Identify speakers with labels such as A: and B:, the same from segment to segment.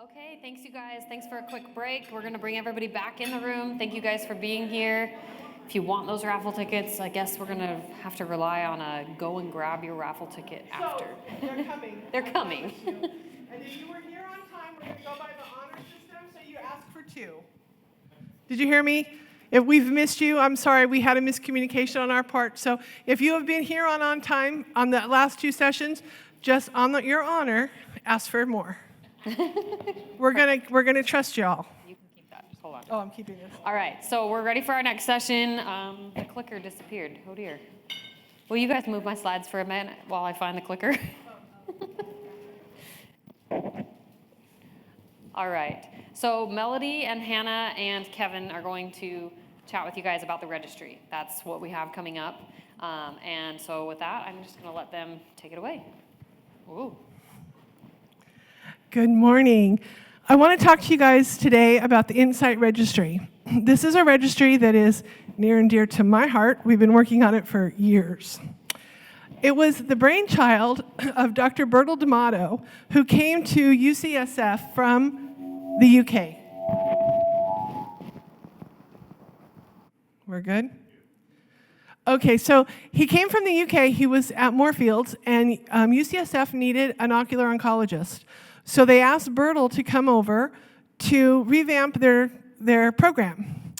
A: Okay, thanks you guys. Thanks for a quick break. We're going to bring everybody back in the room. Thank you guys for being here. If you want those raffle tickets, I guess we're going to have to rely on a go and grab your raffle ticket after.
B: So, they're coming.
A: They're coming.
B: And if you were here on time, we're going to go by the honor system, so you asked for 2. Did you hear me? If we've missed you, I'm sorry, we had a miscommunication on our part. So if you have been here on time on the last 2 sessions, just on your honor, ask for more. We're gonna trust y'all.
A: You can keep that. Just hold on.
B: Oh, I'm keeping this.
A: All right, so we're ready for our next session. The clicker disappeared. Oh dear. Will you guys move my slides for a minute while I find the clicker? All right. So Melody and Hannah and Kevin are going to chat with you guys about the registry. That's what we have coming up. And so with that, I'm just going to let them take it away. Ooh.
B: Good morning. I want to talk to you guys today about the INSIGHT Registry. This is a registry that is near and dear to my heart. We've been working on it for years. It was the brainchild of Dr. Bertel D'Amato, who came to UCSF from the UK. We're good? Okay, so he came from the UK. He was at Moorfields, and UCSF needed an ocular oncologist. So they asked Bertel to come over to revamp their program.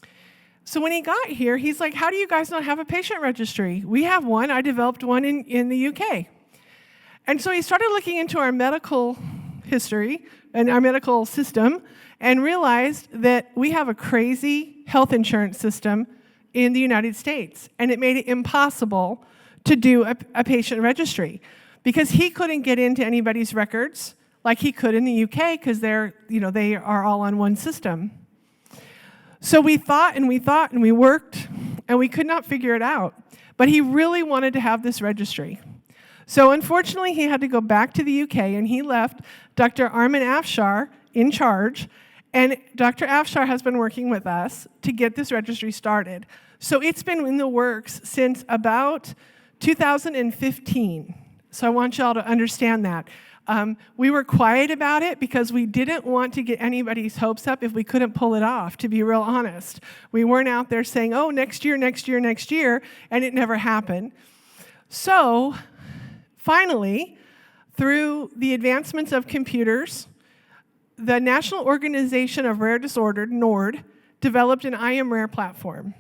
B: So when he got here, he's like, how do you guys not have a patient registry? We have one. I developed one in the UK. And so he started looking into our medical history and our medical system and realized that we have a crazy health insurance system in the United States. And it made it impossible to do a patient registry because he couldn't get into anybody's records like he could in the UK because they are all on one system. So we thought and we worked and we could not figure it out. But he really wanted to have this registry. So unfortunately, he had to go back to the UK and he left Dr. Armin Afshar in charge. And Dr. Afshar has been working with us to get this registry started. So it's been in the works since about 2015. So I want y'all to understand that. We were quiet about it because we didn't want to get anybody's hopes up if we couldn't pull it off, to be real honest. We weren't out there saying, oh, next year, and it never happened. So finally, through the advancements of computers, the National Organization of Rare Disorder, NORD, developed an I Am Rare platform.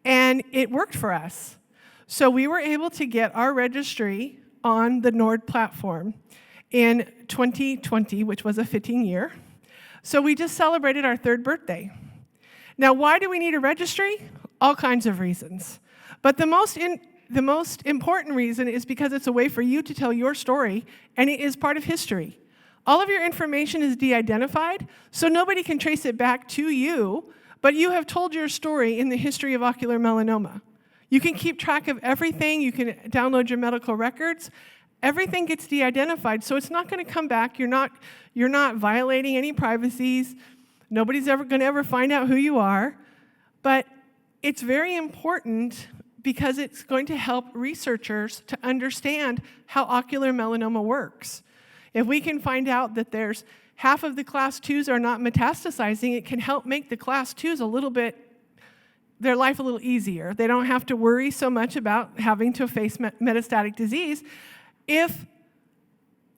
B: And it worked for us. So we were able to get our registry on the NORD platform in 2020, which was a fitting year. So we just celebrated our 3rd birthday. Now, why do we need a registry? All kinds of reasons. But the most important reason is because it's a way for you to tell your story, and it is part of history. All of your information is de-identified, so nobody can trace it back to you, but you have told your story in the history of ocular melanoma. You can keep track of everything. You can download your medical records. Everything gets de-identified, so it's not going to come back. You're not violating any privacies. Nobody's ever going to ever find out who you are. But it's very important because it's going to help researchers to understand how ocular melanoma works. If we can find out that there's half of the class 2s are not metastasizing, it can help make the class 2s their life a little easier. They don't have to worry so much about having to face metastatic disease if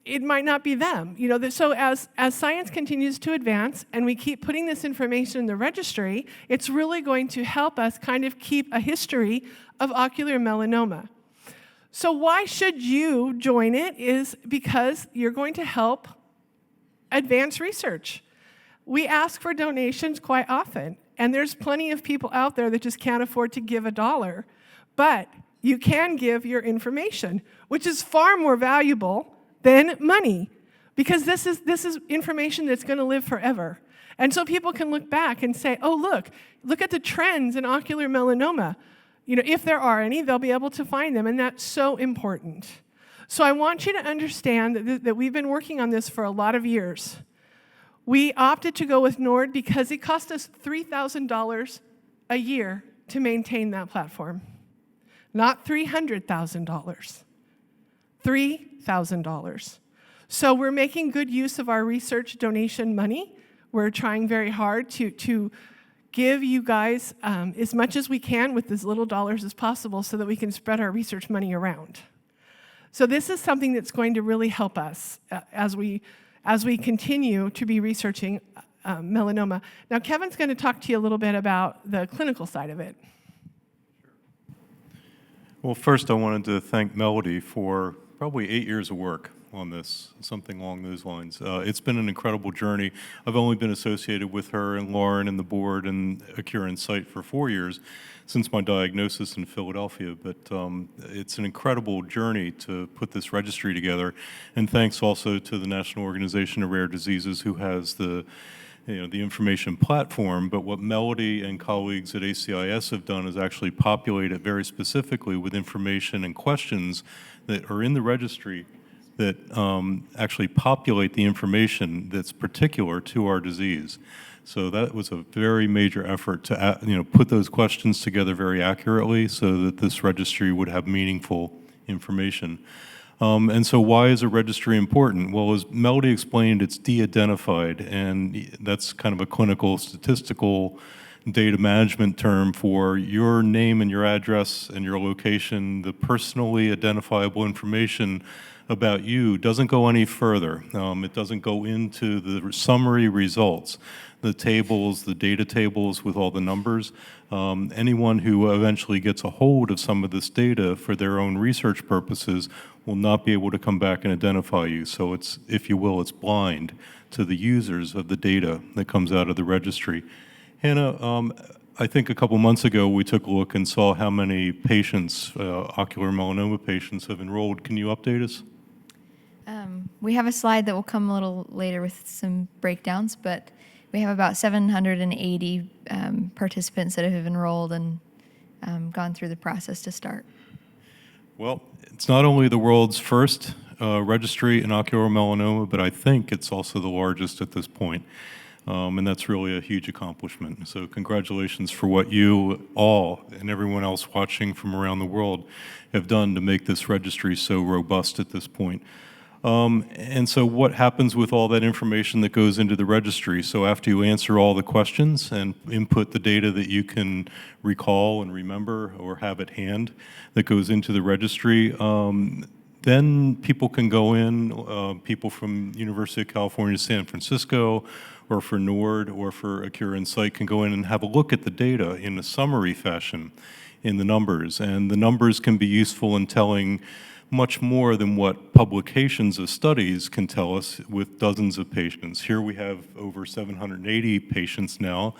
B: it might not be them. So as science continues to advance and we keep putting this information in the registry, it's really going to help us kind of keep a history of ocular melanoma. So why should you join it is because you're going to help advance research. We ask for donations quite often. And there's plenty of people out there that just can't afford to give $1. But you can give your information, which is far more valuable than money, because this is information that's going to live forever. And so people can look back and say, oh, look at the trends in ocular melanoma. If there are any, they'll be able to find them, and that's so important. So I want you to understand that we've been working on this for a lot of years. We opted to go with NORD because it cost us $3,000 a year to maintain that platform. Not $300,000. $3,000. So we're making good use of our research donation money. We're trying very hard to give you guys as much as we can with as little dollars as possible so that we can spread our research money around. So this is something that's going to really help us as we continue to be researching melanoma. Now, Kevin's going to talk to you a little bit about the clinical side of it.
C: Well, first I wanted to thank Melody for probably 8 years of work on this, something along those lines. It's been an incredible journey. I've only been associated with her and Lauren and the board and Ocular INSIGHT for 4 years since my diagnosis in Philadelphia, but it's an incredible journey to put this registry together. And thanks also to the National Organization of Rare Diseases, who has the information platform. But what Melody and colleagues at ACIS have done is actually populate it very specifically with information and questions that are in the registry that actually populate the information that's particular to our disease. So that was a very major effort to put those questions together very accurately so that this registry would have meaningful information. And so why is a registry important? Well, as Melody explained, it's de-identified, and that's kind of a clinical statistical data management term for your name and your address and your location. The personally identifiable information about you doesn't go any further. It doesn't go into the summary results, the tables, the data tables with all the numbers. Anyone who eventually gets a hold of some of this data for their own research purposes will not be able to come back and identify you. So it's, if you will, it's blind to the users of the data that comes out of the registry. Hanna, I think a couple months ago we took a look and saw how many patients, ocular melanoma patients, have enrolled. Can you update us?
D: We have a slide that will come a little later with some breakdowns, but we have about 780 participants that have enrolled and gone through the process to start.
C: Well, it's not only the world's first registry in ocular melanoma, but I think it's also the largest at this point. And that's really a huge accomplishment. So congratulations for what you all and everyone else watching from around the world have done to make this registry so robust at this point. And so what happens with all that information that goes into the registry? So after you answer all the questions and input the data that you can recall and remember or have at hand that goes into the registry, then people can go in, people from University of California, San Francisco, or for NORD, or for Ocular INSIGHT can go in and have a look at the data in a summary fashion in the numbers. And the numbers can be useful in telling much more than what publications of studies can tell us with dozens of patients. Here we have over 780 patients now,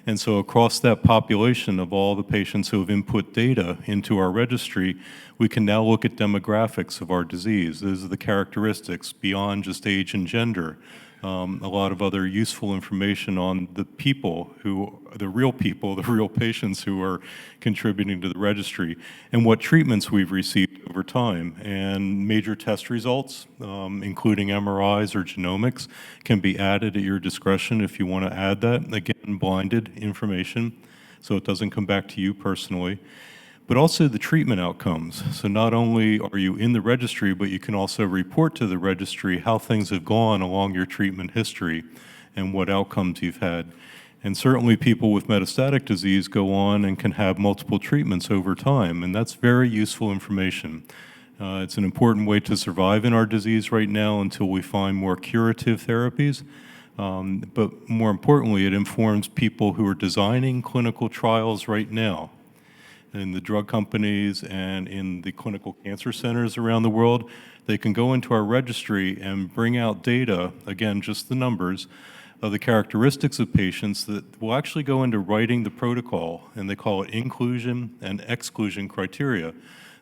C: and so across that population of all the patients who have input data into our registry, we can now look at demographics of our disease. Those are the characteristics beyond just age and gender. A lot of other useful information on the people the real patients who are contributing to the registry, and what treatments we've received over time. And major test results, including MRIs or genomics, can be added at your discretion if you want to add that. Again, blinded information, so it doesn't come back to you personally. But also the treatment outcomes. So not only are you in the registry, but you can also report to the registry how things have gone along your treatment history and what outcomes you've had. And certainly people with metastatic disease go on and can have multiple treatments over time, and that's very useful information. It's an important way to survive in our disease right now until we find more curative therapies. But more importantly, it informs people who are designing clinical trials right now in the drug companies and in the clinical cancer centers around the world. They can go into our registry and bring out data, again, just the numbers, of the characteristics of patients that will actually go into writing the protocol, and they call it inclusion and exclusion criteria.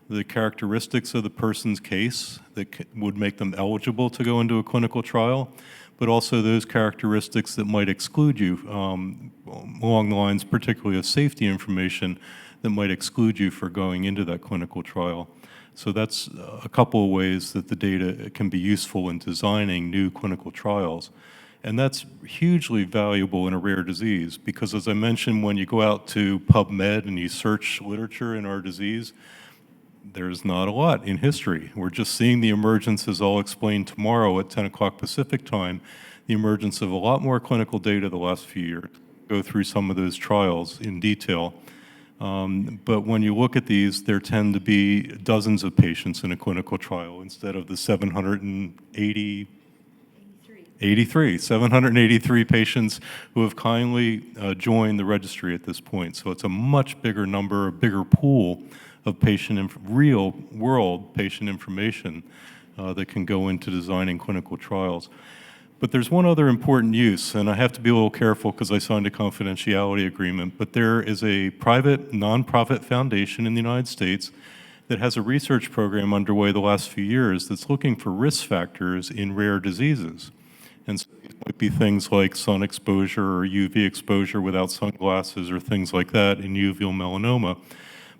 C: The characteristics of the person's case that would make them eligible to go into a clinical trial, but also those characteristics that might exclude you along the lines particularly of safety information that might exclude you for going into that clinical trial. So that's a couple of ways that the data can be useful in designing new clinical trials. And that's hugely valuable in a rare disease because, as I mentioned, when you go out to PubMed and you search literature in our disease, There's not a lot in history. We're just seeing the emergence, as I'll explain tomorrow at 10 o'clock Pacific time, the emergence of a lot more clinical data the last few years. Go through some of those trials in detail. But when you look at these, there tend to be dozens of patients in a clinical trial instead of the 783 patients who have kindly joined the registry at this point. So it's a much bigger number, a bigger pool of real world patient information that can go into designing clinical trials. But there's one other important use, and I have to be a little careful because I signed a confidentiality agreement, but there is a private nonprofit foundation in the United States that has a research program underway the last few years that's looking for risk factors in rare diseases. And so it might be things like sun exposure or UV exposure without sunglasses or things like that in uveal melanoma.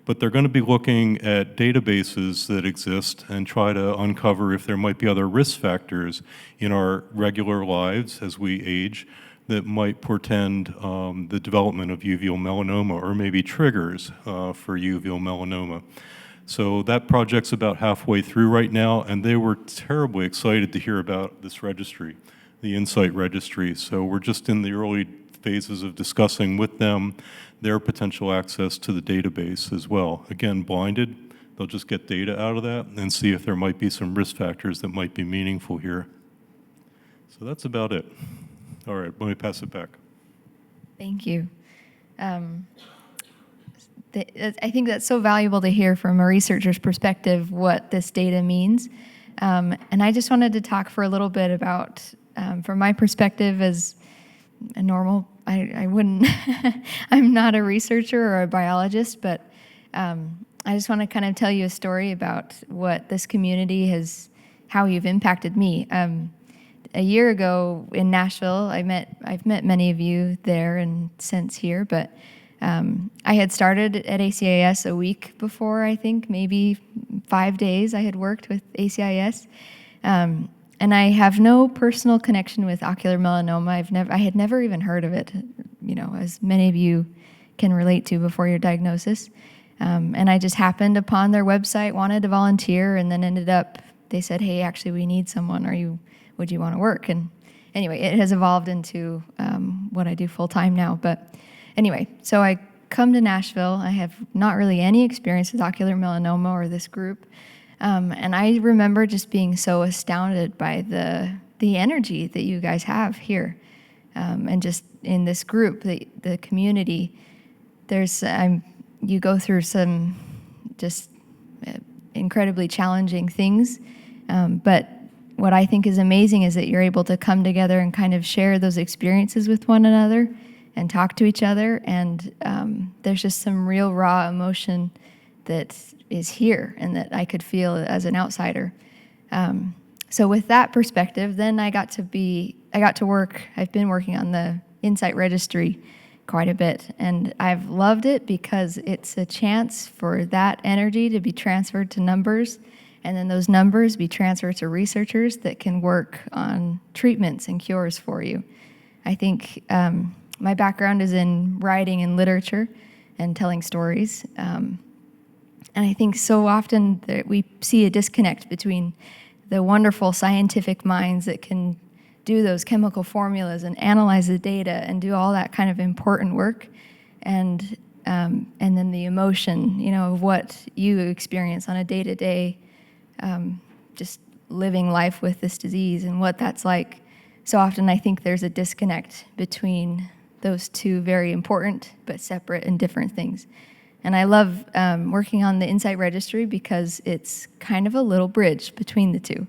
C: But they're going to be looking at databases that exist and try to uncover if there might be other risk factors in our regular lives as we age that might portend the development of uveal melanoma or maybe triggers for uveal melanoma. So that project's about halfway through right now, and they were terribly excited to hear about this registry, the INSIGHT Registry. So we're just in the early phases of discussing with them their potential access to the database as well. Again, blinded, they'll just get data out of that and see if there might be some risk factors that might be meaningful here. So that's about it. All right, let me pass it back.
D: Thank you. I think that's so valuable to hear from a researcher's perspective what this data means. And I just wanted to talk for a little bit about, from my perspective as a normal, I wouldn't, I'm not a researcher or a biologist, but I just want to kind of tell you a story about what this community how you've impacted me. A year ago in Nashville, I've met many of you there and since here, but I had started at ACIS a week before, I think, maybe 5 days I had worked with ACIS. And I have no personal connection with ocular melanoma. I had never even heard of it, as many of you can relate to before your diagnosis. And I just happened upon their website, wanted to volunteer, and then ended up, they said, hey, actually, we need someone. Would you want to work? And anyway, it has evolved into what I do full time now. But anyway, so I come to Nashville. I have not really any experience with ocular melanoma or this group. And I remember just being so astounded by the energy that you guys have here. And just in this group, the community, you go through some just incredibly challenging things. But what I think is amazing is that you're able to come together and kind of share those experiences with one another and talk to each other. And there's just some real raw emotion that is here and that I could feel as an outsider. So with that perspective, then I got to work. I've been working on the INSIGHT Registry quite a bit, and I've loved it because it's a chance for that energy to be transferred to numbers, and then those numbers be transferred to researchers that can work on treatments and cures for you. I think my background is in writing and literature and telling stories. And I think so often that we see a disconnect between the wonderful scientific minds that can do those chemical formulas and analyze the data and do all that kind of important work, and then the emotion, of what you experience on a day-to-day, just living life with this disease and what that's like. So often I think there's a disconnect between those two very important but separate and different things. And I love working on the INSIGHT Registry because it's kind of a little bridge between the two.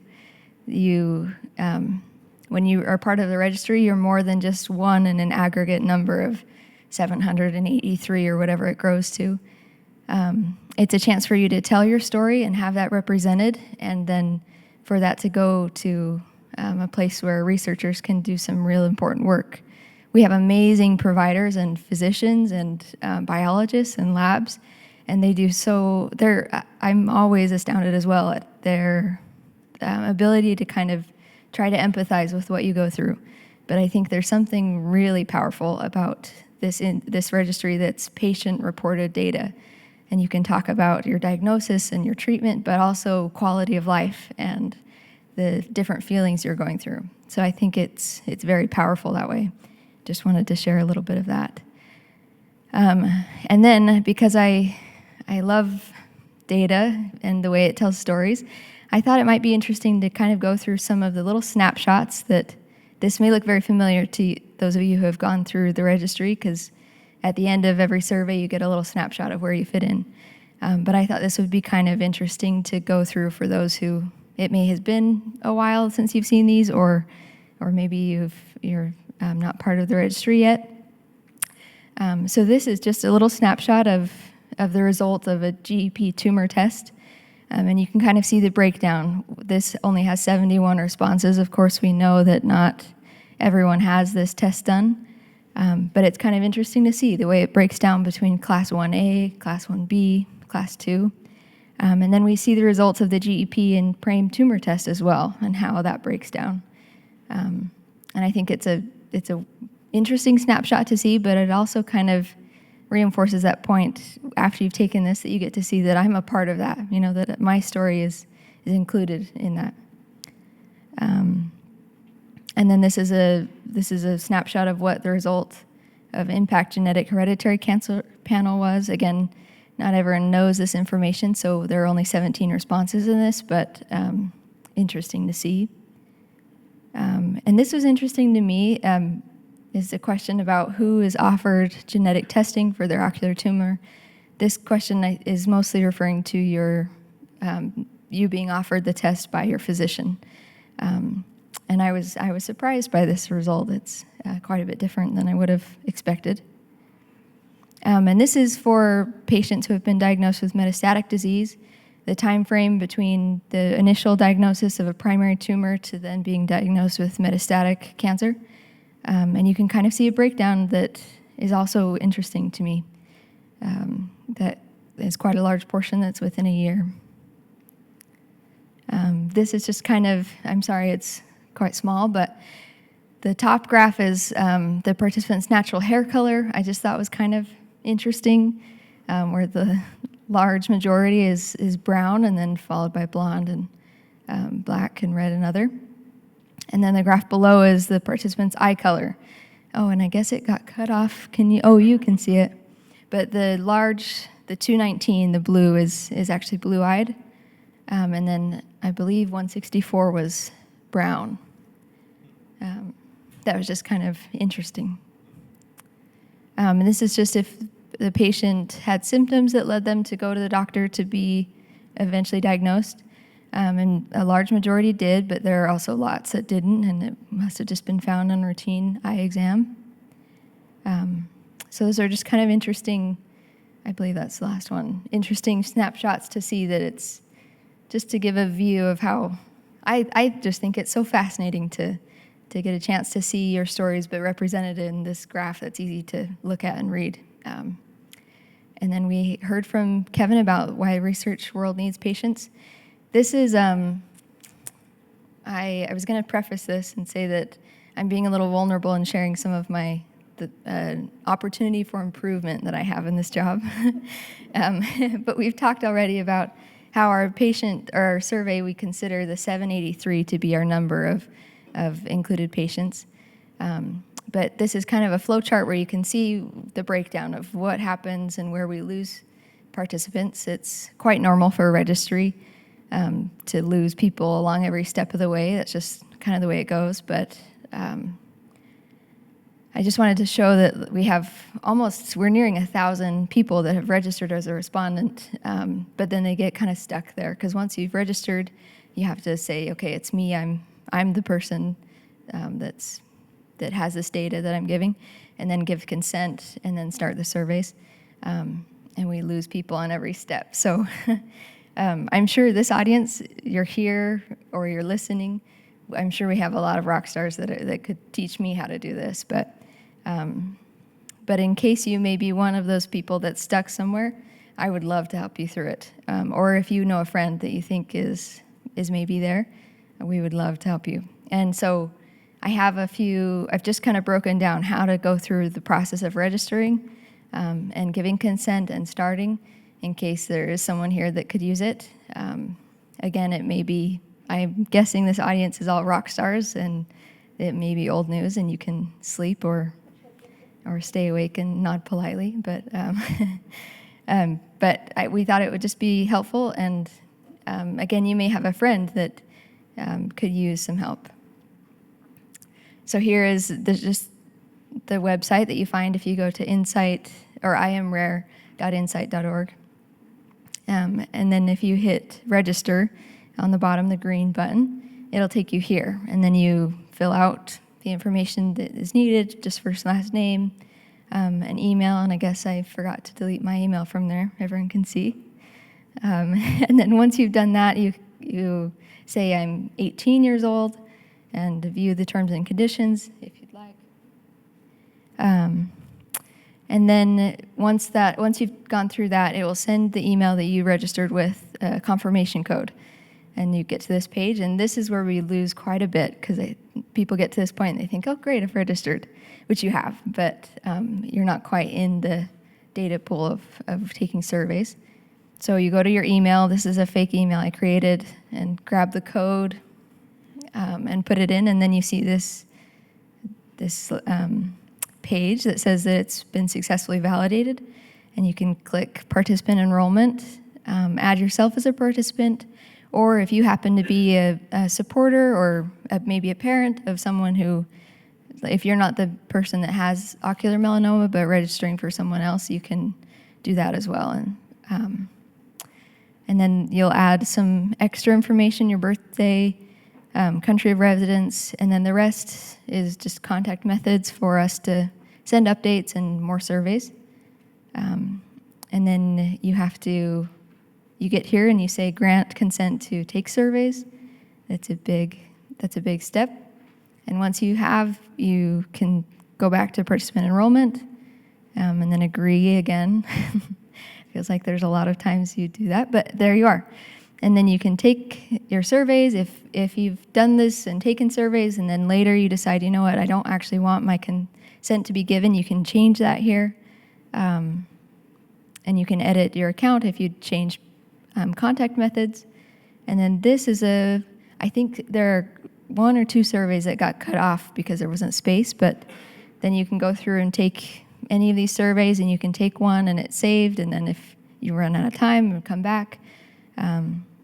D: When you are part of the registry, you're more than just one in an aggregate number of 783 or whatever it grows to. It's a chance for you to tell your story and have that represented, and then for that to go to a place where researchers can do some real important work. We have amazing providers and physicians and biologists and labs, and they do I'm always astounded as well at their ability to kind of try to empathize with what you go through. But I think there's something really powerful about this registry that's patient-reported data. and you can talk about your diagnosis and your treatment, but also quality of life and the different feelings you're going through. So I think it's very powerful that way. Just wanted to share a little bit of that. And then because I love data and the way it tells stories, I thought it might be interesting to kind of go through some of the little snapshots that this may look very familiar to those of you who have gone through the registry, because at the end of every survey you get a little snapshot of where you fit in. But I thought this would be kind of interesting to go through for those who it may have been a while since you've seen these, or maybe you're not part of the registry yet. So this is just a little snapshot of the result of a GEP tumor test. And you can kind of see the breakdown. This only has 71 responses. Of course, we know that not everyone has this test done, but it's kind of interesting to see the way it breaks down between Class 1A, Class 1B, Class 2. And then we see the results of the GEP and PRAME tumor test as well, and how that breaks down. And I think it's a interesting snapshot to see, but it also kind of reinforces that point after you've taken this, that you get to see that I'm a part of that, that my story is included in that. And then this is a snapshot of what the result of IMPACT Genetic Hereditary Cancer Panel was. Again, not everyone knows this information, so there are only 17 responses in this, but interesting to see. And this was interesting to me, is a question about who is offered genetic testing for their ocular tumor. This question is mostly referring to you being offered the test by your physician. And I was surprised by this result. It's quite a bit different than I would have expected. And this is for patients who have been diagnosed with metastatic disease. The time frame between the initial diagnosis of a primary tumor to then being diagnosed with metastatic cancer. And you can kind of see a breakdown that is also interesting to me. That is quite a large portion that's within a year. This is just kind of, I'm sorry, it's quite small, but the top graph is the participant's natural hair color. I just thought was kind of interesting, where the large majority is brown, and then followed by blonde and black and red and other. And then the graph below is the participant's eye color. Oh, and I guess it got cut off. You can see it. But the 219, the blue, is actually blue-eyed. And then I believe 164 was brown. That was just kind of interesting. And this is just if the patient had symptoms that led them to go to the doctor to be eventually diagnosed. And a large majority did, but there are also lots that didn't, and it must have just been found on routine eye exam. So those are just kind of interesting, I believe that's the last one, interesting snapshots to see that it's just to give a view of how, I just think it's so fascinating to get a chance to see your stories, but represented in this graph that's easy to look at and read. And then we heard from Kevin about why the research world needs patients. This is, I was going to preface this and say that I'm being a little vulnerable in sharing some of the opportunity for improvement that I have in this job. But we've talked already about how our survey, we consider the 783 to be our number of included patients. But this is kind of a flow chart where you can see the breakdown of what happens and where we lose participants. It's quite normal for a registry to lose people along every step of the way. That's just kind of the way it goes. But I just wanted to show that we're nearing 1,000 people that have registered as a respondent, but then they get kind of stuck there, because once you've registered, you have to say, okay, it's me, I'm the person that has this data that I'm giving, and then give consent, and then start the surveys. And we lose people on every step. So I'm sure this audience, you're here or you're listening, I'm sure we have a lot of rock stars that could teach me how to do this, but in case you may be one of those people that's stuck somewhere, I would love to help you through it. Or if you know a friend that you think is maybe there, we would love to help you. And so I've just kind of broken down how to go through the process of registering and giving consent and starting. in case there is someone here that could use it. Again, it may be, I'm guessing this audience is all rock stars, and it may be old news, and you can sleep or stay awake and nod politely. But we thought it would just be helpful, and again, you may have a friend that could use some help. So here is just the website that you find if you go to INSIGHT or imrare.insight.org. And then if you hit register on the bottom, the green button, it'll take you here. And then you fill out the information that is needed, just first, last name, an email, and I guess I forgot to delete my email from there. Everyone can see. And then once you've done that, you say I'm 18 years old and view the terms and conditions if you'd like. And then once you've gone through that, it will send the email that you registered with a confirmation code. And you get to this page, and this is where we lose quite a bit because people get to this point and they think, oh, great, I've registered, which you have, but you're not quite in the data pool of taking surveys. So you go to your email. This is a fake email I created, and grab the code and put it in, and then you see this page that says that it's been successfully validated, and you can click participant enrollment, add yourself as a participant, or if you happen to be a supporter or maybe a parent of someone who, if you're not the person that has ocular melanoma but registering for someone else, you can do that as well. And then you'll add some extra information, your birthday, country of residence, and then the rest is just contact methods for us to send updates and more surveys. And then you get here and you say grant consent to take surveys. That's a big step. And once you can go back to participant enrollment and then agree again. Feels like there's a lot of times you do that, but there you are. And then you can take your surveys if you've done this and taken surveys, and then later you decide, you know what, I don't actually want my consent to be given. You can change that here. And you can edit your account if you change contact methods. And then this is I think there are 1 or 2 surveys that got cut off because there wasn't space, but then you can go through and take any of these surveys, and you can take one and it's saved, and then if you run out of time, it'll come back.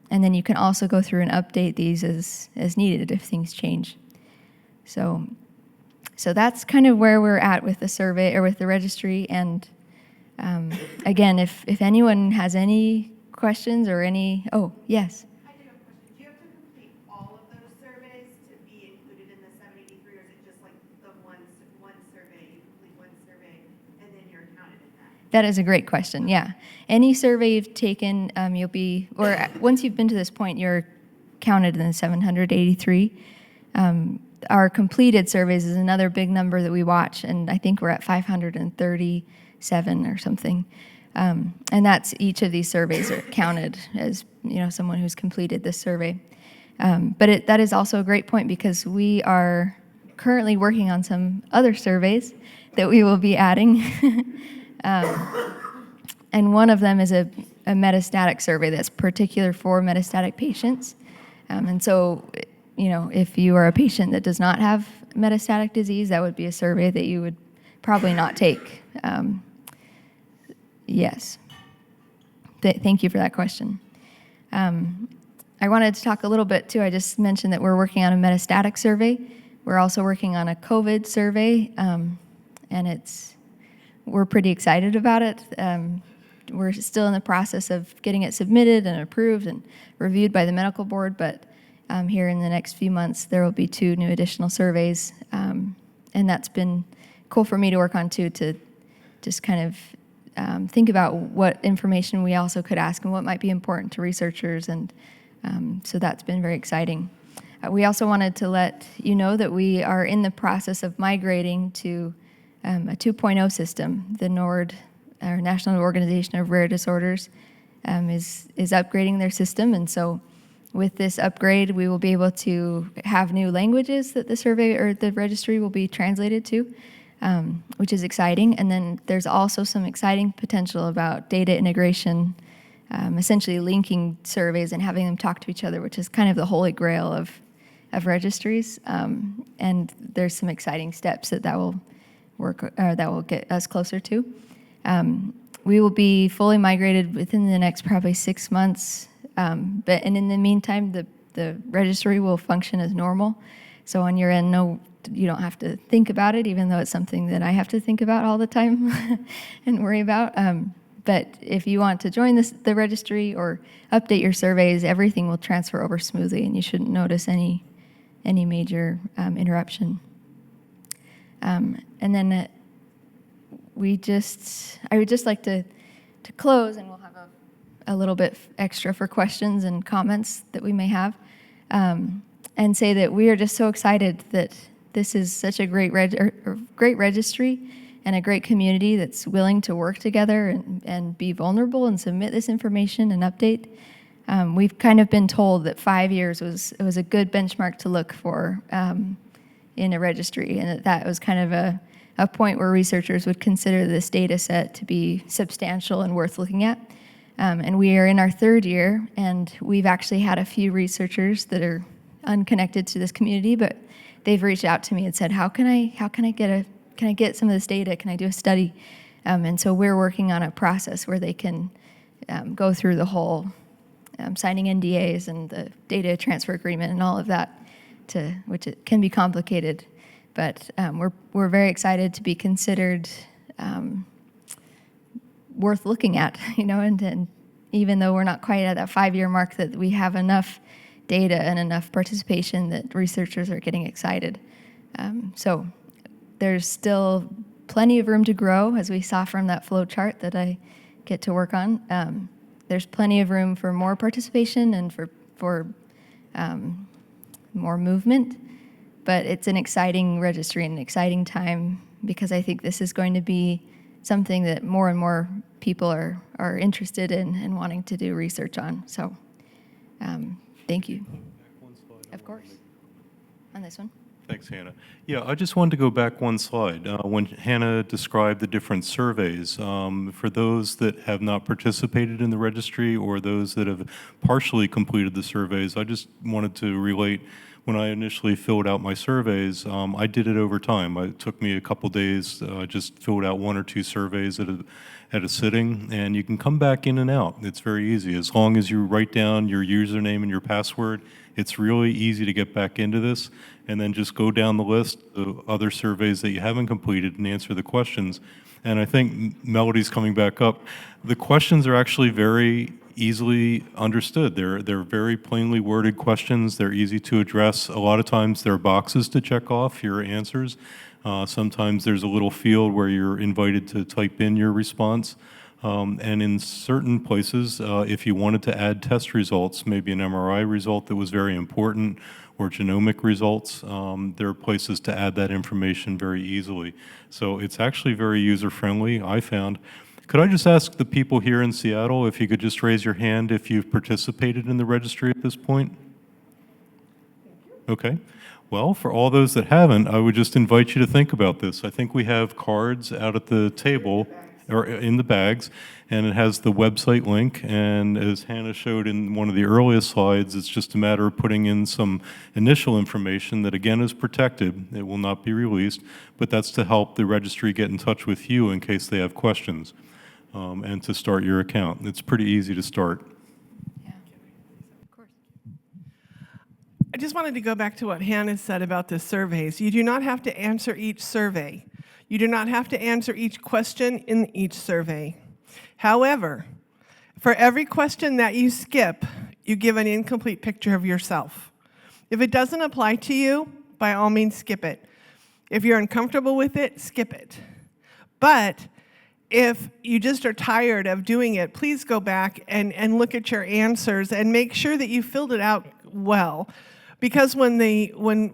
D: And then you can also go through and update these as needed if things change. So that's kind of where we're at with the survey or with the registry. And again, if anyone has any questions or oh, yes.
E: I do have a question. Do you have to complete all of those surveys to be included in the 783, or is it just like the one survey, you complete one survey, and then you're counted in that?
D: That is a great question, yeah. Any survey you've taken, once you've been to this point, you're counted in the 783. Our completed surveys is another big number that we watch, and I think we're at 537 or something. And that's each of these surveys are counted as someone who's completed this survey. But that is also a great point because we are currently working on some other surveys that we will be adding. And one of them is a metastatic survey that's particular for metastatic patients. And so, if you are a patient that does not have metastatic disease, that would be a survey that you would probably not take. Yes. Thank you for that question. I wanted to talk a little bit, too. I just mentioned that we're working on a metastatic survey. We're also working on a COVID survey, and we're pretty excited about it. We're still in the process of getting it submitted and approved and reviewed by the medical board, but here in the next few months, there will be 2 new additional surveys, and that's been cool for me to work on, too, to just kind of think about what information we also could ask and what might be important to researchers, and so that's been very exciting. We also wanted to let you know that we are in the process of migrating to a 2.0 system. The NORD, our National Organization of Rare Disorders, is upgrading their system, and so with this upgrade, we will be able to have new languages that the survey or the registry will be translated to, which is exciting. And then there's also some exciting potential about data integration essentially linking surveys and having them talk to each other, which is kind of the holy grail of registries. And there's some exciting steps that will work, that will get us closer to. We will be fully migrated within the next probably 6 months. And in the meantime, the registry will function as normal. So on your end, no, you don't have to think about it, even though it's something that I have to think about all the time and worry about. But if you want to join the registry or update your surveys, everything will transfer over smoothly, and you shouldn't notice any major interruption. And then I would just like to close, and we'll have a little bit extra for questions and comments that we may have, and say that we are just so excited that this is such a great registry and a great community that's willing to work together and be vulnerable and submit this information and update. We've kind of been told that 5 years was a good benchmark to look for in a registry, and that was kind of a point where researchers would consider this data set to be substantial and worth looking at. And we are in our 3rd year, and we've actually had a few researchers that are unconnected to this community, but they've reached out to me and said, can I get some of this data? Can I do a study? And so we're working on a process where they can go through the whole signing NDAs and the data transfer agreement and all of that, which it can be complicated. But we're very excited to be considered worth looking at, and even though we're not quite at that 5-year mark, that we have enough data and enough participation that researchers are getting excited. So there's still plenty of room to grow, as we saw from that flow chart that I get to work on. There's plenty of room for more participation and for more movement, but it's an exciting registry and an exciting time, because I think this is going to be something that more and more people are interested in and wanting to do research on. So thank you. Of course. On this one.
C: Thanks, Hannah. Yeah, I just wanted to go back one slide. When Hannah described the different surveys, for those that have not participated in the registry or those that have partially completed the surveys, I just wanted to relate, when I initially filled out my surveys, I did it over time. It took me a couple days, just filled out 1 or 2 surveys at a sitting, and you can come back in and out. It's very easy. As long as you write down your username and your password, it's really easy to get back into this, and then just go down the list of other surveys that you haven't completed and answer the questions. And I think Melody's coming back up. The questions are actually very easily understood. They're very plainly worded questions. They're easy to address. A lot of times there are boxes to check off your answers. Sometimes there's a little field where you're invited to type in your response. And in certain places, if you wanted to add test results, maybe an MRI result that was very important, or genomic results, there are places to add that information very easily. So it's actually very user-friendly, I found. Could I just ask the people here in Seattle if you could just raise your hand if you've participated in the registry at this point? Okay. Well, for all those that haven't, I would just invite you to think about this. I think we have cards out at the table, or in the bags, and it has the website link, and as Hannah showed in one of the earliest slides, it's just a matter of putting in some initial information that again is protected. It will not be released, but that's to help the registry get in touch with you in case they have questions, and to start your account. It's pretty easy to start.
D: Yeah, of course.
B: I just wanted to go back to what Hannah said about the surveys. You do not have to answer each survey. You do not have to answer each question in each survey. However, for every question that you skip, you give an incomplete picture of yourself. If it doesn't apply to you, by all means, skip it. If you're uncomfortable with it, skip it. But if you just are tired of doing it, please go back and look at your answers and make sure that you filled it out well. Because when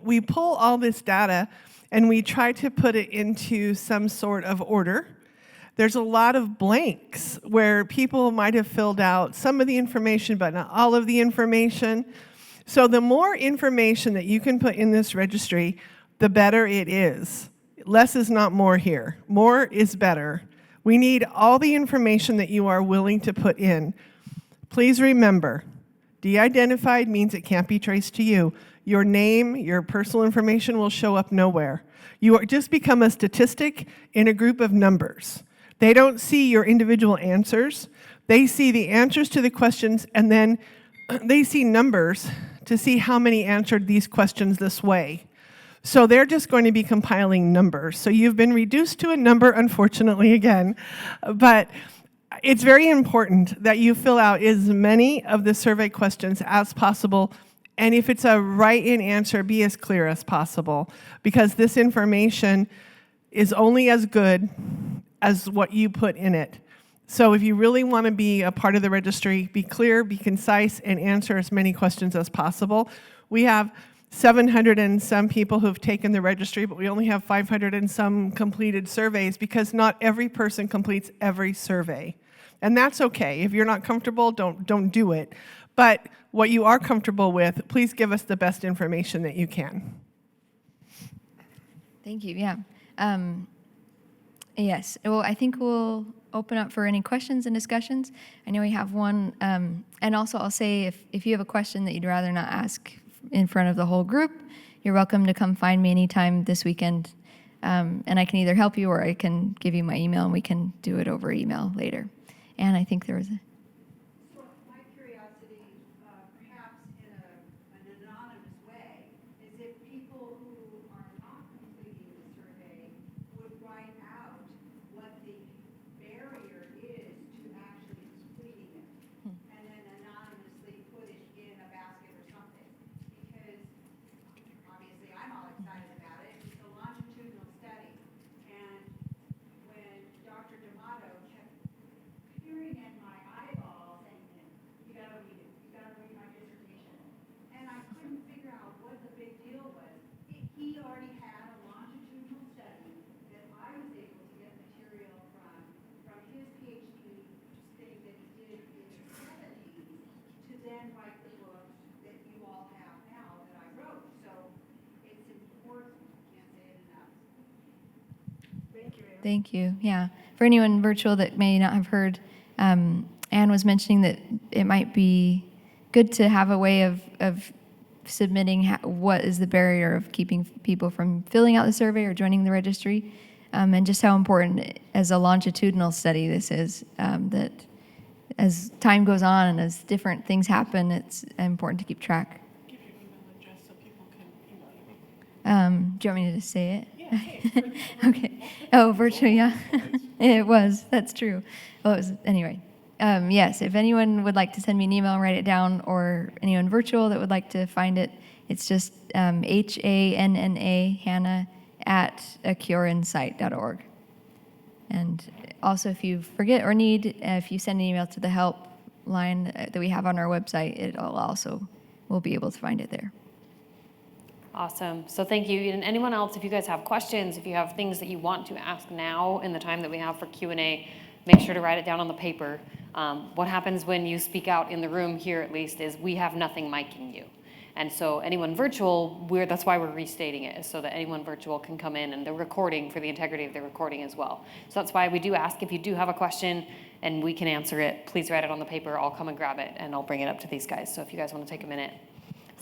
B: we pull all this data and we try to put it into some sort of order, there's a lot of blanks where people might have filled out some of the information, but not all of the information. So the more information that you can put in this registry, the better it is. Less is not more here. More is better. We need all the information that you are willing to put in. Please remember, de-identified means it can't be traced to you. Your name, your personal information will show up nowhere. You are just become a statistic in a group of numbers. They don't see your individual answers. They see the answers to the questions, and then they see numbers to see how many answered these questions this way. So they're just going to be compiling numbers. So you've been reduced to a number, unfortunately, again. But it's very important that you fill out as many of the survey questions as possible. And if it's a write-in answer, be as clear as possible, because this information is only as good as what you put in it. So if you really want to be a part of the registry, be clear, be concise, and answer as many questions as possible. We have 700 and some people who've taken the registry, but we only have 500 and some completed surveys because not every person completes every survey. And that's okay. If you're not comfortable, don't do it. But what you are comfortable with, please give us the best information that you can.
D: Thank you. Yeah. Yes. Well, I think we'll open up for any questions and discussions. I know we have one. And also, I'll say if you have a question that you'd rather not ask in front of the whole group, you're welcome to come find me anytime this weekend. And I can either help you or I can give you my email and we can do it over email later. And I think there was a...
E: So my curiosity, perhaps in an anonymous way, is if people who are not completing the survey would write out what the barrier is to actually completing it, and then anonymously put it in a basket or something. Because obviously I'm all excited about it. It's a longitudinal study. And when Dr. D'Amato kept peering at my eyeball saying, you gotta read it, you gotta read my dissertation. And I couldn't figure out what the big deal was. He already had a longitudinal study that I was able to get material from his PhD thing that he did in the 70s to then write the book that you all have now that I wrote. So it's important, can't say it enough.
D: Thank you. Yeah. For anyone virtual that may not have heard, Anne was mentioning that it might be good to have a way of submitting what is the barrier of keeping people from filling out the survey or joining the registry, and just how important as a longitudinal study this is, that as time goes on and as different things happen, it's important to keep track.
B: Give your email address so people can email you.
D: Do you want me to say it?
B: Yeah, say it.
D: Okay. Oh, virtual, yeah. It was. That's true. Well, it was, anyway. Yes, if anyone would like to send me an email, write it down, or anyone virtual that would like to find it, it's just HANNA, Hanna, at acureinsight.org. And also, if you forget or need, if you send an email to the help line that we have on our website, it'll also, we'll be able to find it there.
A: Awesome. So thank you. And anyone else, if you guys have questions, if you have things that you want to ask now in the time that we have for Q&A, make sure to write it down on the paper. What happens when you speak out in the room here, at least, is we have nothing micing you. And so anyone virtual, that's why we're restating it, is so that anyone virtual can come in, and the recording, for the integrity of the recording as well. So that's why we do ask if you do have a question and we can answer it, please write it on the paper. I'll come and grab it and I'll bring it up to these guys. So if you guys want to take a minute.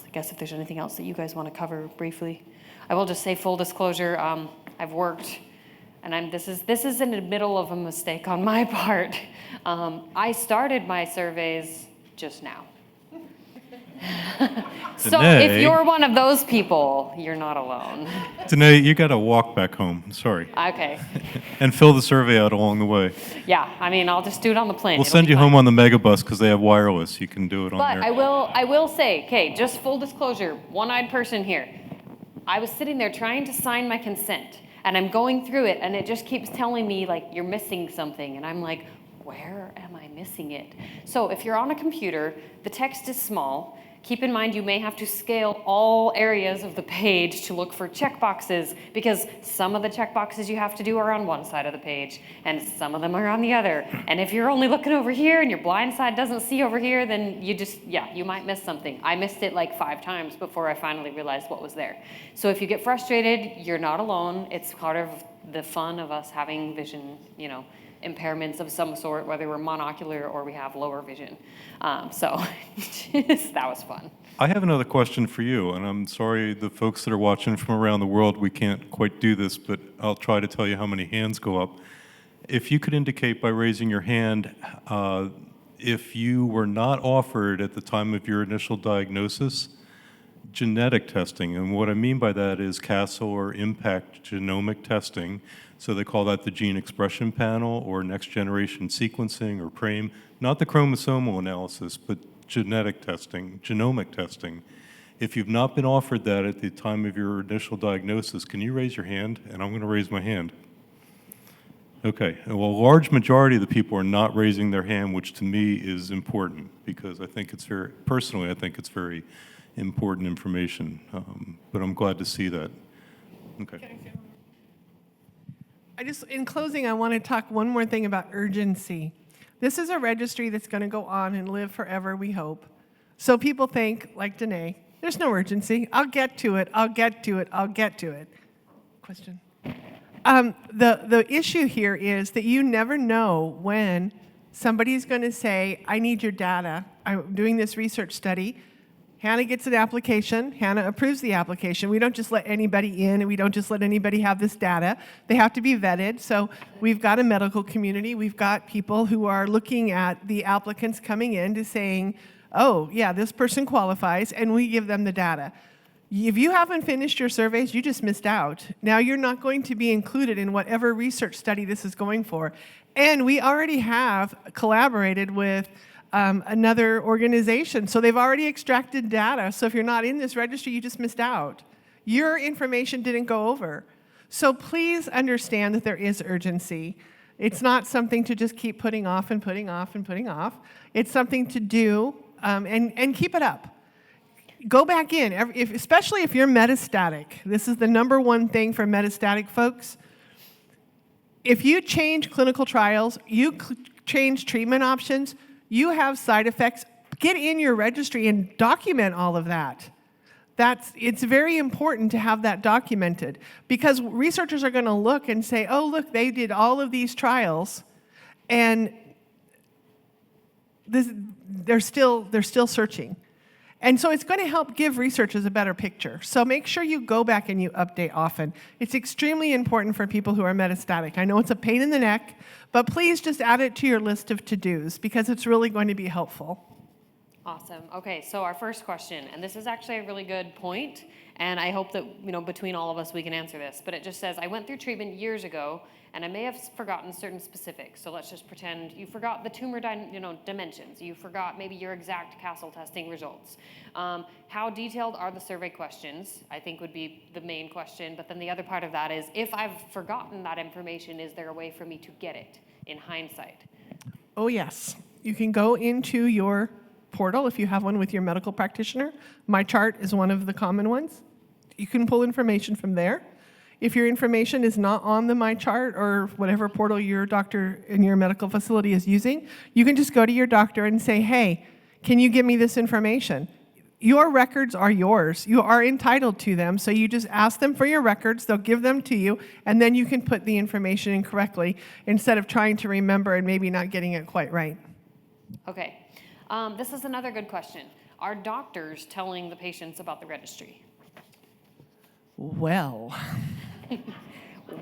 A: I guess if there's anything else that you guys want to cover briefly. I will just say full disclosure, I've worked, and this is in the middle of a mistake on my part. I started my surveys just now. So
C: Danae,
A: if you're one of those people, you're not alone.
C: Danae, you got to walk back home. Sorry.
A: Okay.
C: And fill the survey out along the way.
A: Yeah, I mean, I'll just do it on the plane.
C: We'll
A: It'll
C: send
A: be
C: you
A: fine.
C: home on the megabus because they have wireless. You can do it on
A: But
C: there.
A: I will say, okay, just full disclosure, one-eyed person here. I was sitting there trying to sign my consent, and I'm going through it, and it just keeps telling me, like, you're missing something. And I'm like, where am I missing it? So if you're on a computer, the text is small. Keep in mind you may have to scale all areas of the page to look for checkboxes, because some of the checkboxes you have to do are on one side of the page and some of them are on the other. And if you're only looking over here and your blind side doesn't see over here, then you might miss something. I missed it like 5 times before I finally realized what was there. So if you get frustrated, you're not alone. It's part of the fun of us having vision, impairments of some sort, whether we're monocular or we have lower vision. So that was fun.
C: I have another question for you, and I'm sorry the folks that are watching from around the world, we can't quite do this, but I'll try to tell you how many hands go up. If you could indicate by raising your hand if you were not offered at the time of your initial diagnosis genetic testing, and what I mean by that is Castle or impact genomic testing, so they call that the gene expression panel or next generation sequencing or PRAME, not the chromosomal analysis, but genetic testing, genomic testing. If you've not been offered that at the time of your initial diagnosis, can you raise your hand? And I'm going to raise my hand. Okay, well, a large majority of the people are not raising their hand, which to me is important because I think it's very, personally, I think it's very important information, but I'm glad to see that. Okay.
B: In closing, I want to talk one more thing about urgency. This is a registry that's going to go on and live forever, we hope. So people think, like Danae, there's no urgency. I'll get to it, I'll get to it, I'll get to it. Question? The issue here is that you never know when somebody's going to say, I need your data. I'm doing this research study. Hanna gets an application. Hanna approves the application. We don't just let anybody in, and we don't just let anybody have this data. They have to be vetted. So we've got a medical community. We've got people who are looking at the applicants coming in to saying, oh, yeah, this person qualifies, and we give them the data. If you haven't finished your surveys, you just missed out. Now you're not going to be included in whatever research study this is going for. And we already have collaborated with another organization. So they've already extracted data. So if you're not in this registry, you just missed out. Your information didn't go over. So please understand that there is urgency. It's not something to just keep putting off and putting off and putting off. It's something to do and keep it up. Go back in, especially if you're metastatic. This is the number one thing for metastatic folks. If you change clinical trials, you change treatment options, you have side effects, get in your registry and document all of that. It's very important to have that documented because researchers are going to look and say, oh, look, they did all of these trials, and they're still searching. And so it's going to help give researchers a better picture. So make sure you go back and you update often. It's extremely important for people who are metastatic. I know it's a pain in the neck, but please just add it to your list of to-dos because it's really going to be helpful.
A: Awesome. Okay, so our first question, and this is actually a really good point, and I hope that between all of us we can answer this, but it just says, I went through treatment years ago, and I may have forgotten certain specifics. So let's just pretend you forgot the tumor dimensions. You forgot maybe your exact Castle testing results. How detailed are the survey questions, I think would be the main question. But then the other part of that is, if I've forgotten that information, is there a way for me to get it in hindsight?
B: Oh, yes. You can go into your portal if you have one with your medical practitioner. MyChart is one of the common ones. You can pull information from there. If your information is not on the MyChart or whatever portal your doctor in your medical facility is using, you can just go to your doctor and say, hey, can you give me this information? Your records are yours. You are entitled to them, so you just ask them for your records, they'll give them to you, and then you can put the information in correctly instead of trying to remember and maybe not getting it quite right.
A: Okay. This is another good question. Are doctors telling the patients about the registry?
B: Well,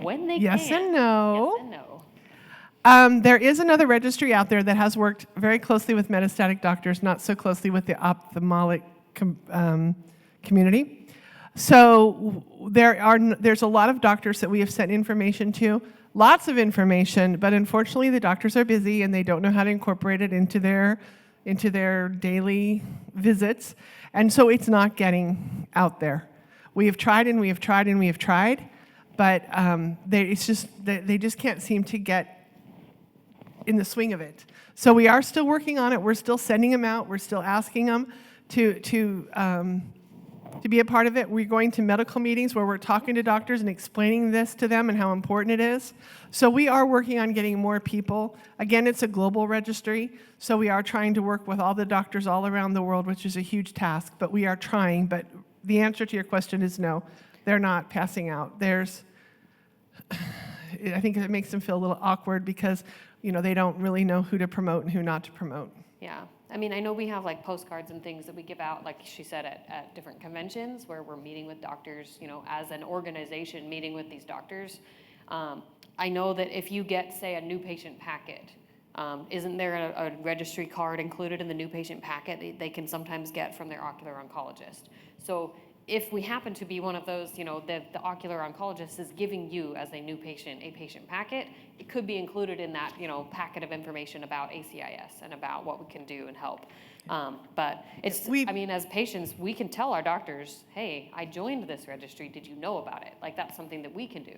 A: when they
B: yes
A: can.
B: And no.
A: Yes and no.
B: There is another registry out there that has worked very closely with metastatic doctors, not so closely with the ophthalmic community. So there's a lot of doctors that we have sent information to, lots of information, but unfortunately the doctors are busy and they don't know how to incorporate it into their daily visits, and so it's not getting out there. We have tried and we have tried and we have tried, but they just can't seem to get in the swing of it. So we are still working on it. We're still sending them out. We're still asking them to be a part of it. We're going to medical meetings where we're talking to doctors and explaining this to them and how important it is. So we are working on getting more people. Again, it's a global registry, so we are trying to work with all the doctors all around the world, which is a huge task, but we are trying. But the answer to your question is no, they're not passing out. I think it makes them feel a little awkward because they don't really know who to promote and who not to promote.
A: Yeah. I mean, I know we have like postcards and things that we give out, like she said, at different conventions where we're meeting with doctors, as an organization meeting with these doctors. I know that if you get, say, a new patient packet, isn't there a registry card included in the new patient packet they can sometimes get from their ocular oncologist? So if we happen to be one of those, the ocular oncologist is giving you as a new patient a patient packet, it could be included in that, packet of information about ACIS and about what we can do and help. But as patients, we can tell our doctors, hey, I joined this registry. Did you know about it? Like, that's something that we can do.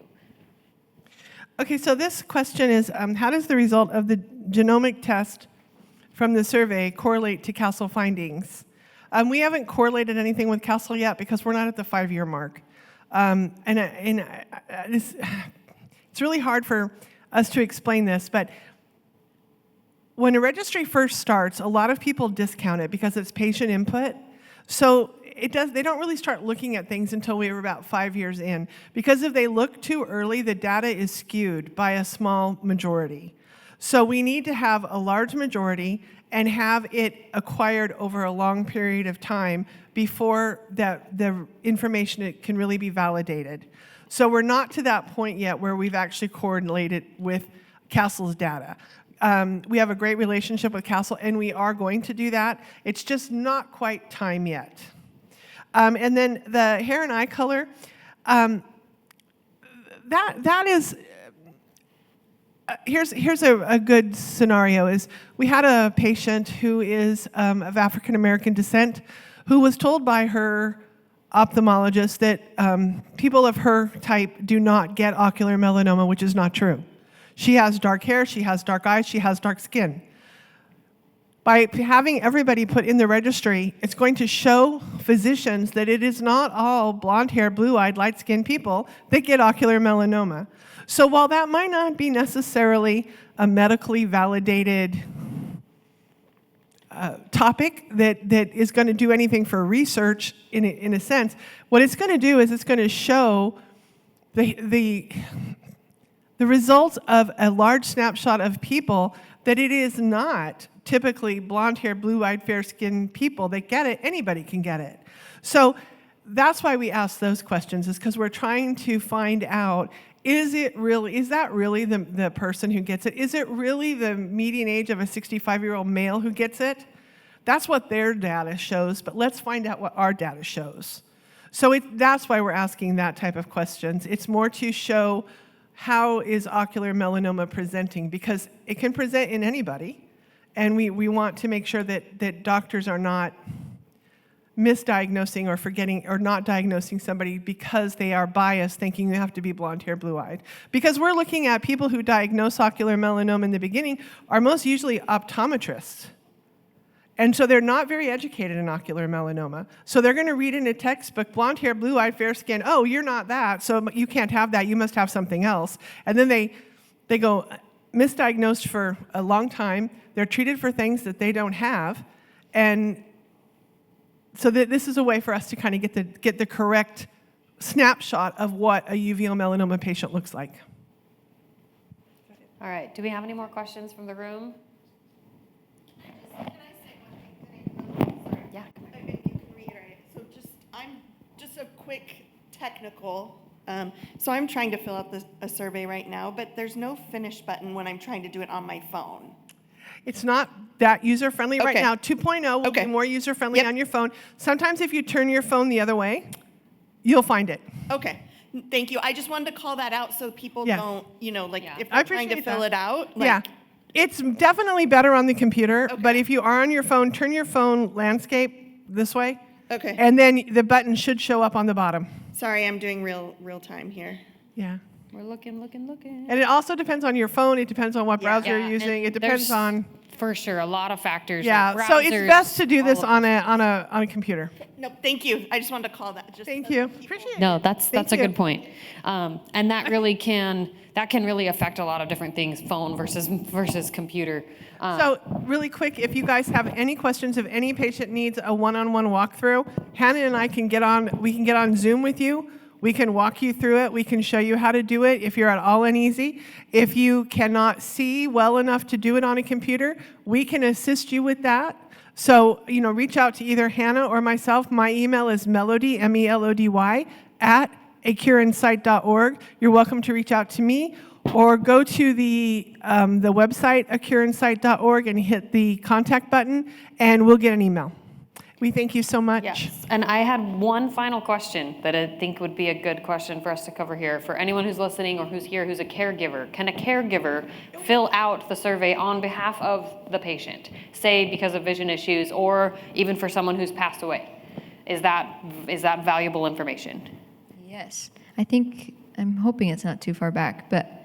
B: Okay, so this question is, how does the result of the genomic test from the survey correlate to Castle findings? We haven't correlated anything with Castle yet because we're not at the 5-year mark. It's really hard for us to explain this, but when a registry first starts, a lot of people discount it because it's patient input. So they don't really start looking at things until we were about 5 years in. Because if they look too early, the data is skewed by a small majority. So we need to have a large majority and have it acquired over a long period of time before the information can really be validated. So we're not to that point yet where we've actually correlated with Castle's data. We have a great relationship with Castle, and we are going to do that. It's just not quite time yet. And then the hair and eye color, that is... Here's a good scenario is we had a patient who is of African American descent who was told by her ophthalmologist that people of her type do not get ocular melanoma, which is not true. She has dark hair, she has dark eyes, she has dark skin. By having everybody put in the registry, it's going to show physicians that it is not all blonde-haired, blue-eyed, light-skinned people that get ocular melanoma. So while that might not be necessarily a medically validated topic that is going to do anything for research in a sense, what it's going to do is it's going to show the results of a large snapshot of people that it is not typically blonde-haired, blue-eyed, fair-skinned people that get it. Anybody can get it. So that's why we ask those questions, is because we're trying to find out, is that really the person who gets it? Is it really the median age of a 65-year-old male who gets it? That's what their data shows, but let's find out what our data shows. So that's why we're asking that type of questions. It's more to show how is ocular melanoma presenting, because it can present in anybody, and we want to make sure that doctors are not misdiagnosing or forgetting or not diagnosing somebody because they are biased, thinking you have to be blonde-haired, blue-eyed. Because we're looking at people who diagnose ocular melanoma in the beginning are most usually optometrists. And so they're not very educated in ocular melanoma. So they're going to read in a textbook, blonde-haired, blue-eyed, fair-skinned, oh, you're not that, so you can't have that, you must have something else. And then they go misdiagnosed for a long time. They're treated for things that they don't have. And so this is a way for us to kind of get the correct snapshot of what a uveal melanoma patient looks like.
A: All right. Do we have any more questions from the room?
F: Can I say one thing? Sorry.
A: Yeah, come here.
F: You can reiterate it. So I'm just a quick technical. So I'm trying to fill out a survey right now, but there's no finish button when I'm trying to do it on my phone.
B: It's not that user-friendly right
F: Okay.
B: now. 2.0 will be more user-friendly on your phone. Sometimes if you turn your phone the other way, you'll find it.
F: Okay. Thank you. I just wanted to call that out so people
B: Yes.
F: don't,
A: Yeah.
F: if
B: I
F: they're trying to
B: appreciate
F: fill
B: that.
F: it out.
B: Yeah. It's definitely better on the computer,
F: Okay.
B: but if you are on your phone, turn your phone landscape this way,
F: Okay.
B: and then the button should show up on the bottom.
F: Sorry, I'm doing real time here.
B: Yeah.
A: We're looking.
B: And it also depends on your phone. It depends on what browser you're using. It depends
A: there's,
B: on...
A: for sure, a lot of factors.
B: Yeah,
A: like
B: so it's
A: browsers,
B: best to do this
A: all
B: on
A: of
B: a computer.
F: No, thank you. I just wanted to call that. Just
B: Thank
F: so
B: you.
F: people-
B: Appreciate it.
A: No, that's a
B: you.
A: good point. And that really can really affect a lot of different things, phone versus computer.
B: So really quick, if you guys have any questions, if any patient needs a one-on-one walkthrough, Hannah and I can get on Zoom with you. We can walk you through it. We can show you how to do it if you're at all uneasy. If you cannot see well enough to do it on a computer, we can assist you with that. So, reach out to either Hanna or myself. My email is melody, MELODY, at acureinsight.org. You're welcome to reach out to me, or go to the website, acureinsight.org, and hit the contact button, and we'll get an email. We thank you so much.
A: Yes, and I had one final question that I think would be a good question for us to cover here. For anyone who's listening or who's here who's a caregiver, can a caregiver fill out the survey on behalf of the patient, say because of vision issues, or even for someone who's passed away? Is that valuable information?
D: Yes. I'm hoping it's not too far back, but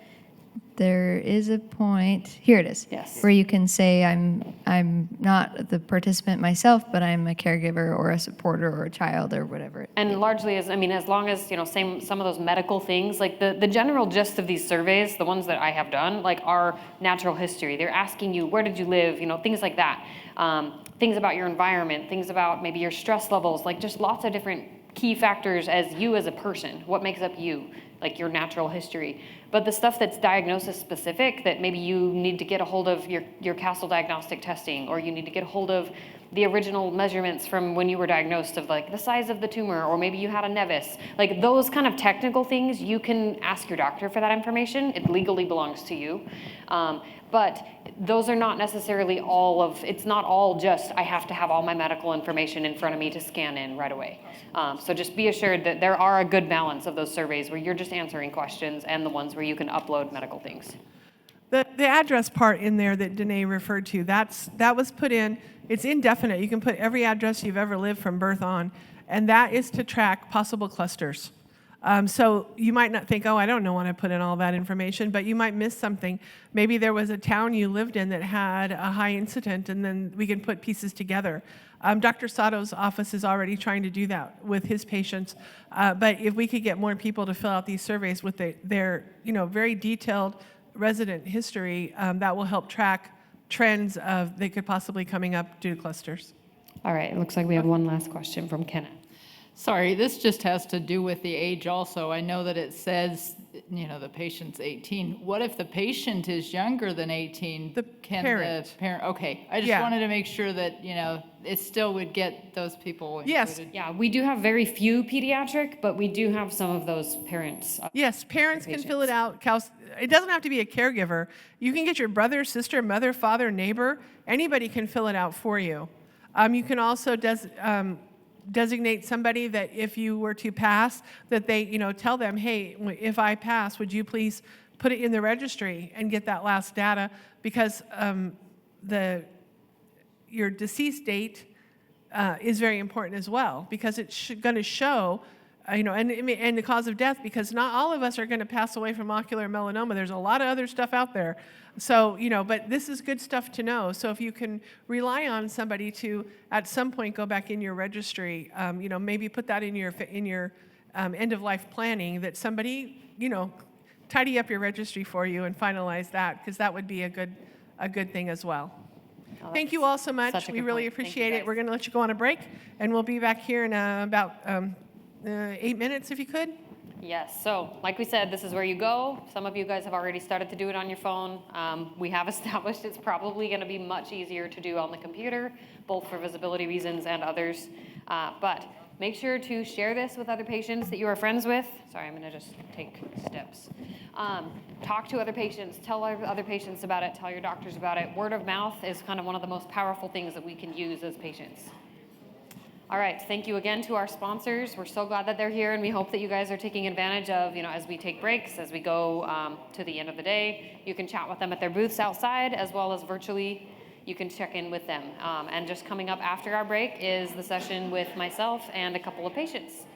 D: there is a point, here it is.
A: Yes.
D: Where you can say, I'm not the participant myself, but I'm a caregiver or a supporter or a child or whatever.
A: And largely, as long as, some of those medical things, like the general gist of these surveys, the ones that I have done, like, are natural history. They're asking you, where did you live? Things like that. Things about your environment, things about maybe your stress levels, like just lots of different key factors as you as a person, what makes up you, like your natural history. But the stuff that's diagnosis specific, that maybe you need to get a hold of your Castle diagnostic testing, or you need to get a hold of the original measurements from when you were diagnosed of like the size of the tumor, or maybe you had a nevus, like those kind of technical things, you can ask your doctor for that information. It legally belongs to you. But those are not necessarily it's not all just, I have to have all my medical information in front of me to scan in right away. So just be assured that there are a good balance of those surveys where you're just answering questions and the ones where you can upload medical things.
B: The address part in there that Danae referred to, that was put in, it's indefinite. You can put every address you've ever lived from birth on, and that is to track possible clusters. So you might not think, I don't know when I put in all that information, but you might miss something. Maybe there was a town you lived in that had a high incident, and then we can put pieces together. Dr. Sato's office is already trying to do that with his patients. But if we could get more people to fill out these surveys with their very detailed resident history, that will help track trends that could possibly coming up due to clusters.
A: All right, it looks like we have one last question from Kenneth.
G: Sorry, this just has to do with the age also. I know that it says, the patient's 18. What if the patient is younger than 18?
B: The parent.
G: The parent, okay. I just wanted to make sure that, it still would get those people included.
B: Yes.
A: Yeah, we do have very few pediatric, but we do have some of those parents.
B: Yes, parents can fill it out. It doesn't have to be a caregiver. You can get your brother, sister, mother, father, neighbor. Anybody can fill it out for you. You can also designate somebody that if you were to pass, that they, tell them, hey, if I pass, would you please put it in the registry and get that last data, because your deceased date is very important as well, because it's going to show, and the cause of death, because not all of us are going to pass away from ocular melanoma. There's a lot of other stuff out there. So, but this is good stuff to know. So if you can rely on somebody to, at some point, go back in your registry, maybe put that in your end-of-life planning, that somebody, tidy up your registry for you and finalize that, because that would be a good thing as well.
A: Oh,
B: Thank you all so much. We really appreciate it. We're going to let you go on a break, and we'll be back here in about 8 minutes, if you could.
A: Yes, so like we said, this is where you go. Some of you guys have already started to do it on your phone. We have established it's probably going to be much easier to do on the computer, both for visibility reasons and others. But make sure to share this with other patients that you are friends with. Sorry, I'm going to just take steps. Talk to other patients, tell other patients about it, tell your doctors about it. Word of mouth is kind of one of the most powerful things that we can use as patients. All right, thank you again to our sponsors. We're so glad that they're here, and we hope that you guys are taking advantage of, as we take breaks, as we go to the end of the day. You can chat with them at their booths outside, as well as virtually. You can check in with them. And just coming up after our break is the session with myself and a couple of patients.